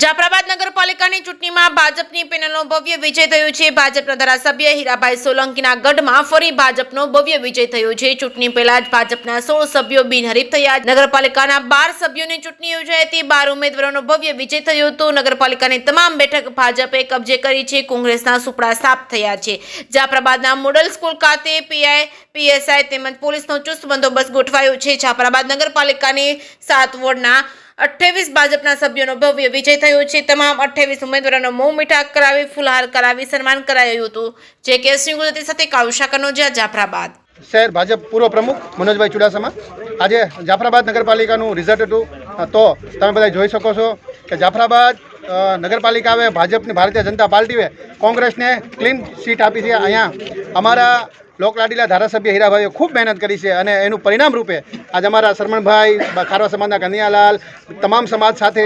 જાફરાબાદ નગરપાલિકાની ચૂંટણીમાં ભાજપની પેનલનો ભવ્ય વિજય થયો છે। ભાજપના ધારાસભ્ય હીરાભાઈ સોલંકીના ગઢમાં ફરી ભાજપનો ભવ્ય વિજય થયો છે। ચૂંટણી પહેલા જ ભાજપના 16 સભ્યો બિનહરીફ થયા। નગરપાલિકાના 12 સભ્યોની ચૂંટણી યોજાઈ હતી। 12 ઉમેદવારોનો ભવ્ય વિજય થયો હતો। નગરપાલિકાની તમામ બેઠક ભાજપે કબજે કરી છે। કોંગ્રેસના સુપડા સાફ થયા છે। જાફરાબાદના મોડલ સ્કૂલ ખાતે પીઆઈ પીએસઆઈ તેમજ પોલીસનો ચુસ્ત બંદોબસ્ત ગોઠવાયો છે। જાફરાબાદ નગરપાલિકાની 7 વોર્ડના 28 ભાજપના સભ્યોનો ભવ્ય વિજય થયો છે। તમામ 28 ઉમેદવારોનો મોં મીઠા કરાવી ફુલહાર કરાવી સન્માન કરાયું હતું। જે કે સિંહ ગુજરાતી સાથે કાળુશા કનોજિયા, જાફરાબાદ શહેર ભાજપ પૂર્વ પ્રમુખ મનોજભાઈ ચુડાસમા। આજે જાફરાબાદ નગરપાલિકાનું રિઝલ્ટ હતું તો તમે બધા જોઈ શકો છો કે જાફરાબાદ નગરપાલિકા હવે ભાજપની ભારતીય જનતા પાર્ટીએ કોંગ્રેસને ક્લીન સીટ આપી છે। અહીંયા અમારા લોકલાડીલા ધારાસભ્ય હીરાભાઈએ ખૂબ મહેનત કરી છે અને એનું પરિણામ રૂપે આજે અમારા શરમણભાઈ, ખારવા સમાજના કન્યાલાલ, તમામ સમાજ સાથે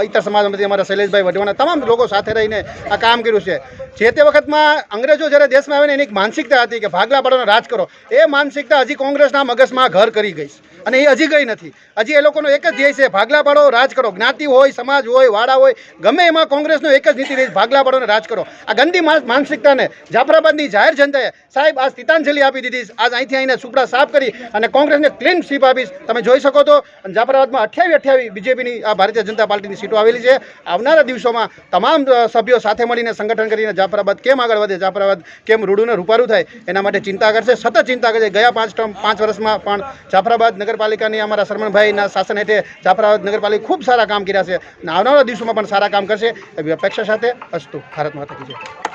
ઇતર સમાજમાંથી અમારા શૈલેષભાઈ વઢવાણા તમામ લોકો સાથે રહીને આ કામ કર્યું છે। જે તે વખતમાં અંગ્રેજો જ્યારે દેશમાં આવે ને એની એક માનસિકતા હતી કે ભાગલા પાડોનો રાજ કરો, એ માનસિકતા હજી કોંગ્રેસના મગજમાં ઘર કરી ગઈ અને એ હજી ગઈ નથી। હજી એ લોકોનો એક જ ધ્યેય છે, ભાગલા પાડો, રાજ કરો। જ્ઞાતિ હોય, સમાજ હોય, વાડા હોય, ગમે એમાં કોંગ્રેસનો એક જ નીતિ રહી, ભાગલા પાડો અને રાજ કરો। આ ગંદી માનસિકતાને જાફરાબાદની જાહેર જનતાએ સાહેબ આજ તિતાંજલિ આપી દીધી। આજ અહીંથી આવીને સુપડા સાફ કરી અને કોંગ્રેસને ક્લીન સ્વીપ આપીશ। તમે જોઈ શકો છો જાફરાબાદમાં 28 બીજેપીની આ ભારતીય જનતા પાર્ટીની સીટો આવેલી છે। આવનારા દિવસોમાં તમામ સભ્યો સાથે મળીને સંગઠન કરીને જાફરાબાદ કેમ આગળ વધે, જાફરાબાદ કેમ રૂડું ને રૂપારું થાય એના માટે ચિંતા કરશે, સતત ચિંતા કરશે। ગયા 5 વર્ષમાં પણ જાફરાબાદ નગરપાલિકાની અમારા શરમણભાઈના શાસન હેઠળ જાફરાબાદ નગરપાલિકા ખૂબ સારા કામ કર્યા છે અને આવનારા દિવસોમાં પણ સારા કામ કરશે એવી અપેક્ષા સાથે અસ્તુ। ભારત માતા કી જય।